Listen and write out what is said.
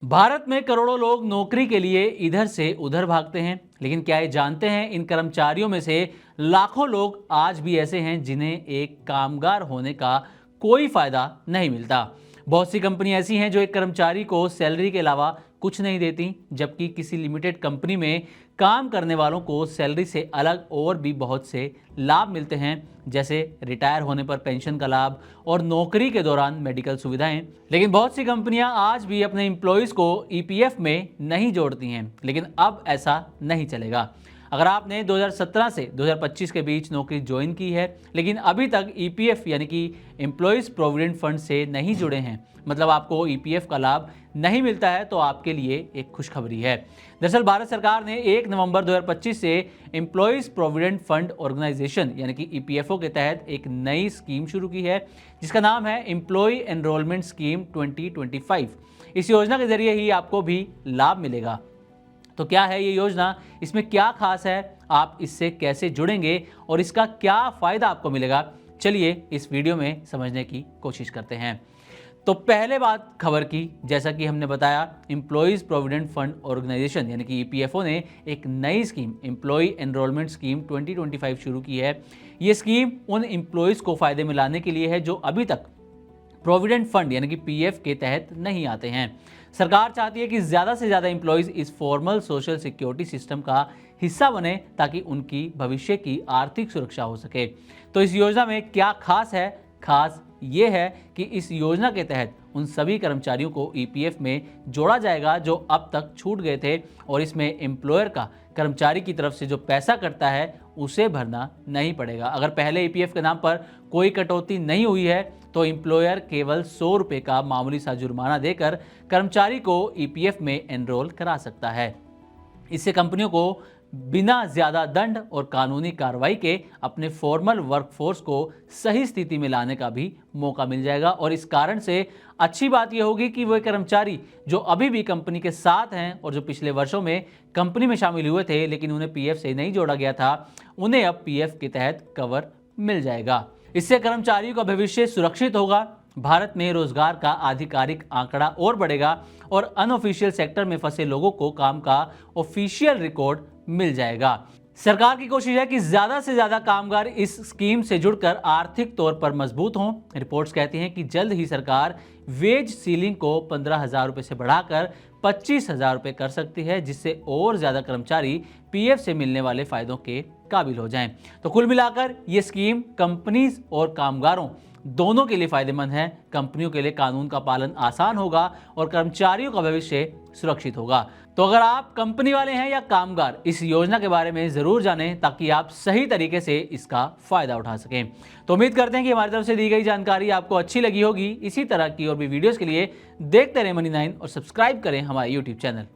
भारत में करोड़ों लोग नौकरी के लिए इधर से उधर भागते हैं, लेकिन क्या ये जानते हैं इन कर्मचारियों में से लाखों लोग आज भी ऐसे हैं जिन्हें एक कामगार होने का कोई फायदा नहीं मिलता। बहुत सी कंपनी ऐसी हैं जो एक कर्मचारी को सैलरी के अलावा कुछ नहीं देती, जबकि किसी लिमिटेड कंपनी में काम करने वालों को सैलरी से अलग और भी बहुत से लाभ मिलते हैं, जैसे रिटायर होने पर पेंशन का लाभ और नौकरी के दौरान मेडिकल सुविधाएं। लेकिन बहुत सी कंपनियां आज भी अपने एम्प्लॉयज़ को ईपीएफ में नहीं जोड़ती हैं, लेकिन अब ऐसा नहीं चलेगा। अगर आपने 2017 से 2025 के बीच नौकरी ज्वाइन की है लेकिन अभी तक ईपीएफ यानी कि एम्प्लॉयज़ प्रोविडेंट फंड से नहीं जुड़े हैं, मतलब आपको ईपीएफ का लाभ नहीं मिलता है, तो आपके लिए एक खुशखबरी है। दरअसल भारत सरकार ने 1 नवंबर 2025 से एम्प्लॉयज़ प्रोविडेंट फंड ऑर्गेनाइजेशन यानी कि ईपीएफओ के तहत एक नई स्कीम शुरू की है, जिसका नाम है एम्प्लॉय एनरोलमेंट स्कीम 2025। इस योजना के जरिए ही आपको भी लाभ मिलेगा। तो क्या है ये योजना, इसमें क्या खास है, आप इससे कैसे जुड़ेंगे और इसका क्या फ़ायदा आपको मिलेगा, चलिए इस वीडियो में समझने की कोशिश करते हैं। तो पहले बात खबर की, जैसा कि हमने बताया, एम्प्लॉयज़ प्रोविडेंट फंड ऑर्गेनाइजेशन यानी कि ईपीएफओ ने एक नई स्कीम एम्प्लॉय एनरोलमेंट स्कीम 2025 शुरू की है। ये स्कीम उन एम्प्लॉयज़ को फ़ायदे में लाने के लिए है जो अभी तक प्रोविडेंट फंड यानी कि पीएफ के तहत नहीं आते हैं। सरकार चाहती है कि ज़्यादा से ज़्यादा एम्प्लॉयज़ इस फॉर्मल सोशल सिक्योरिटी सिस्टम का हिस्सा बने ताकि उनकी भविष्य की आर्थिक सुरक्षा हो सके। तो इस योजना में क्या खास है? खास ये है कि इस योजना के तहत उन सभी कर्मचारियों को ईपीएफ में जोड़ा जाएगा जो अब तक छूट गए थे, और इसमें एम्प्लॉयर का कर्मचारी की तरफ से जो पैसा कटता है उसे भरना नहीं पड़ेगा। अगर पहले ईपीएफ के नाम पर कोई कटौती नहीं हुई है तो एम्प्लॉयर केवल 100 रुपये का मामूली सा जुर्माना देकर कर्मचारी को ईपीएफ में एनरोल करा सकता है। इससे कंपनियों को बिना ज़्यादा दंड और कानूनी कार्रवाई के अपने फॉर्मल वर्कफोर्स को सही स्थिति में लाने का भी मौका मिल जाएगा। और इस कारण से अच्छी बात यह होगी कि वो कर्मचारी जो अभी भी कंपनी के साथ हैं और जो पिछले वर्षों में कंपनी में शामिल हुए थे लेकिन उन्हें पीएफ से नहीं जोड़ा गया था, उन्हें अब पीएफ के तहत कवर मिल जाएगा। इससे कर्मचारियों का भविष्य सुरक्षित होगा, भारत में रोजगार का आधिकारिक आंकड़ा और बढ़ेगा और अनऑफिशियल सेक्टर में फंसे लोगों को काम का ऑफिशियल रिकॉर्ड मिल जाएगा। सरकार की कोशिश है कि ज्यादा से ज्यादा कामगार इस स्कीम से जुड़कर आर्थिक तौर पर मजबूत हों। रिपोर्ट्स कहती हैं कि जल्द ही सरकार वेज सीलिंग को 15,000 रुपये से बढ़ाकर 25,000 रुपये कर सकती है, जिससे और ज्यादा कर्मचारी पीएफ से मिलने वाले फायदों के काबिल हो जाएं। तो कुल मिलाकर ये स्कीम कंपनीज और कामगारों दोनों के लिए फायदेमंद है। कंपनियों के लिए कानून का पालन आसान होगा और कर्मचारियों का भविष्य सुरक्षित होगा। तो अगर आप कंपनी वाले हैं या कामगार, इस योजना के बारे में जरूर जानें ताकि आप सही तरीके से इसका फायदा उठा सकें। तो उम्मीद करते हैं कि हमारी तरफ से दी गई जानकारी आपको अच्छी लगी होगी। इसी तरह की और भी वीडियोस के लिए देखते रहें मनी 9 और सब्सक्राइब करें हमारे यूट्यूब चैनल।